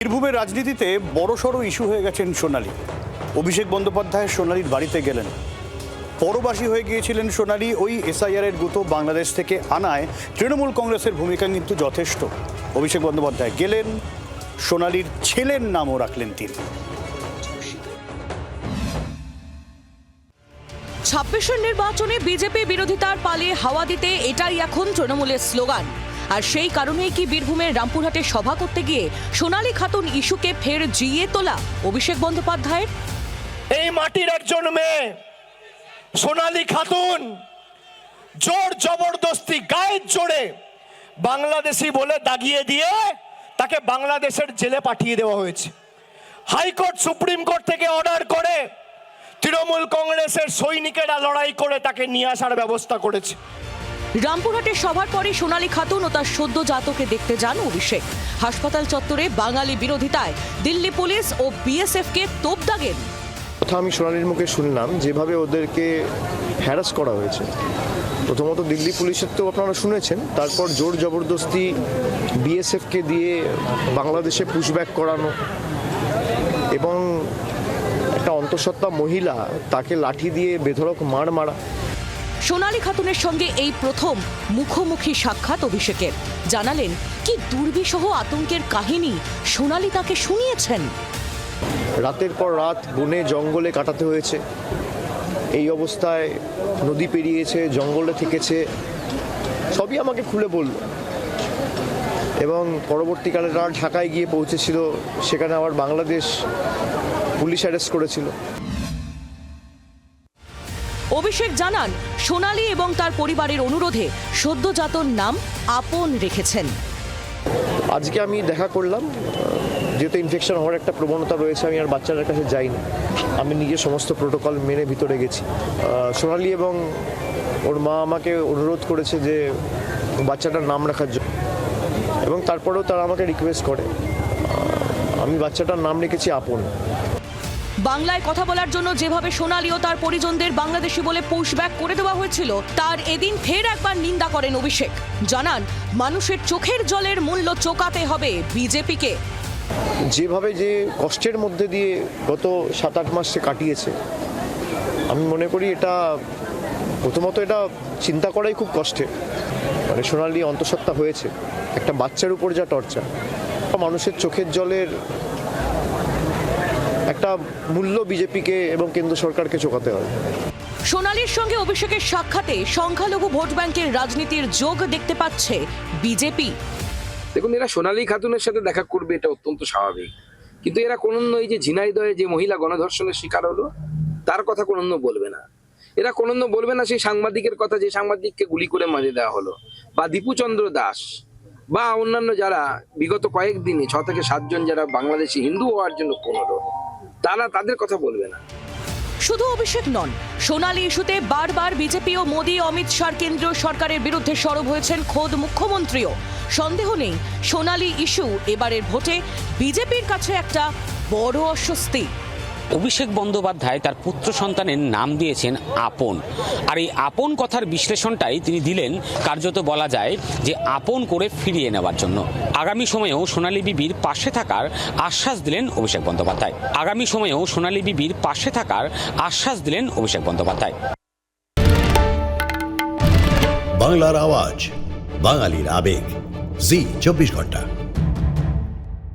বীরভূমের রাজনীতিতে বড়সড় ইস্যু হয়ে গেছেন সোনালী। অভিষেক বন্দ্যোপাধ্যায় সোনালীর বাড়িতে গেলেন। পরবাসী হয়ে গিয়েছিলেন সোনালী। ওই এসআইআর গুতো বাংলাদেশ থেকে আনায় তৃণমূল কংগ্রেসের ভূমিকা কিন্তু যথেষ্ট। অভিষেক বন্দ্যোপাধ্যায় গেলেন, সোনালীর ছেলের নামও রাখলেন তিনি। ২৬ নির্বাচনে বিজেপি বিরোধিতার পালে হাওয়া দিতে এটাই এখন তৃণমূলের স্লোগান। আর সেই কারণেই কি বীরভূমের রামপুরহাটে সভা করতে গিয়ে সোনালী খাতুন ইস্যুকে ফের জিইয়ে তোলা অভিষেক বন্দ্যোপাধ্যায়ের? এই মাটির একজন মেয়ে সোনালী খাতুন জোর জবরদস্তি গায়ের জোরে বাংলাদেশি বলে দাগিয়ে দিয়ে তাকে বাংলাদেশের জেলে পাঠিয়ে দেওয়া হয়েছে। হাইকোর্ট সুপ্রিম কোর্ট থেকে অর্ডার করে তৃণমূল কংগ্রেসের সৈনিকেরা লড়াই করে তাকে নিয়ে আসার ব্যবস্থা করেছে। রামপুরহাটের সভার পরে সোনালী খাতুন ও তার সদ্যজাতকে দেখতে যান অভিষেক। হাসপাতাল চত্বরে বাঙালি বিরোধিতায় দিল্লি পুলিশ ও বিএসএফকে তোপ দাগেন। কথা আমি সোনালীর মুখে শুনলাম যেভাবে ওদেরকে হ্যারাস করা হয়েছে। প্রথমত দিল্লি পুলিশের তো আপনারা শুনেছেন, তারপর জোর জবরদস্তি বিএসএফকে দিয়ে বাংলাদেশে পুশব্যাক করানো এবং একটা অন্তঃসত্ত্বা মহিলা তাকে লাঠি দিয়ে বেধড়ক মারা। সোনালী খাতুনের সঙ্গে এই প্রথম মুখোমুখি সাক্ষাৎ অভিষেকের। জানালেন কি দুর্বিষহ আতঙ্কের কাহিনী সোনালী তাকে শুনিয়েছেন। রাতের পর রাত বনে জঙ্গলে কাটাতে হয়েছে, এই অবস্থায় নদী পেরিয়েছে, জঙ্গলে থেকেছে, সবই আমাকে খুলে বলল। এবং পরবর্তীকালে তারা ঢাকায় গিয়ে পৌঁছেছিল, সেখানে আবার বাংলাদেশ পুলিশ অ্যারেস্ট করেছিল। অভিষেক জানান সোনালী এবং তার পরিবারের অনুরোধে সদ্যজাতর নাম আপন রেখেছেন। আজকে আমি দেখা করলাম, যেহেতু ইনফেকশন হওয়ার একটা প্রবণতা রয়েছে, আমি আর বাচ্চাদের কাছে যাইনি, আমি নিজে সমস্ত প্রোটোকল মেনে ভিতরে গেছি। সোনালী এবং ওর মা আমাকে অনুরোধ করেছে যে বাচ্চাটার নাম রাখার জন্য, এবং তারপরেও তারা আমাকে রিকোয়েস্ট করে। আমি বাচ্চাটার নাম রেখেছি আপন। বাংলায় কথা বলার জন্য যেভাবে সোনালী ও তার পরিজনদের বাংলাদেশি বলে পুশব্যাক করে দেওয়া হয়েছিল, তার এদিন ফের একবার নিন্দা করেন অভিষেক। জানান মানুষের চোখের জলের মূল্য চোকাতে হবে বিজেপিকে। যেভাবে যে কষ্টের মধ্যে দিয়ে গত 7-8 মাস সে কাটিয়েছে, আমি মনে করি এটা প্রথমত এটা চিন্তা করাই খুব কষ্টের। মানে সোনালী অন্তঃসত্ত্বা হয়েছে, একটা বাচ্চার উপর যা টর্চার, মানুষের চোখের জলের একটা মূল্য বিজেপিকে এবং কেন্দ্র সরকারকে চোকাতে হবে। সোনালীর সঙ্গে অভিষেকের সাক্ষাতে সংখ্যালঘু ভোট ব্যাংকের রাজনীতির যোগ দেখতে পাচ্ছে বিজেপি। দেখুন, এরা সোনালী খাতুনের সাথে দেখা করবে, এটা অত্যন্ত স্বাভাবিক, কিন্তু এরা কোনদিন এই যে ঝিনাইদহে যে মহিলা গণধর্ষণের শিকার হলো তার কথা কোনদিন বলবে না। এরা কোনদিন বলবে না সেই সাংবাদিকের কথা, যে সাংবাদিককে গুলি করে মারিয়ে দেওয়া হলো, বা দীপুচন্দ্র দাস বা অন্যান্য যারা বিগত কয়েকদিনে 6 থেকে 7 জন যারা বাংলাদেশি হিন্দু হওয়ার জন্য খুন হলো, তাদের কথা বলবে না। শুধু অভিষেক নন, সোনালী ইস্যুতে বারবার বিজেপি ও মোদী অমিত শাহ কেন্দ্রীয় সরকারের বিরুদ্ধে সরব হয়েছেন খোদ মুখ্যমন্ত্রীও। সন্দেহ নেই সোনালী ইস্যু এবারের ভোটে বিজেপির কাছে একটা বড় অস্বস্তি। অভিষেক বন্দ্যোপাধ্যায় তার পুত্র সন্তানের নাম দিয়েছেন আপন। আর এই আপন কথার বিশ্লেষণটাই তিনি দিলেন কার্যত বলা যায় যে আপন করে ফিরিয়ে নেওয়ার জন্য। আগামী সময়েও সোনালী বিবির পাশে থাকার আশ্বাস দিলেন অভিষেক বন্দ্যোপাধ্যায়। আগামী সময়েও সোনালী বিবির পাশে থাকার আশ্বাস দিলেন অভিষেক বন্দ্যোপাধ্যায়। বাংলার আওয়াজ, বাঙালির আবেগ, জি 24 ঘন্টা।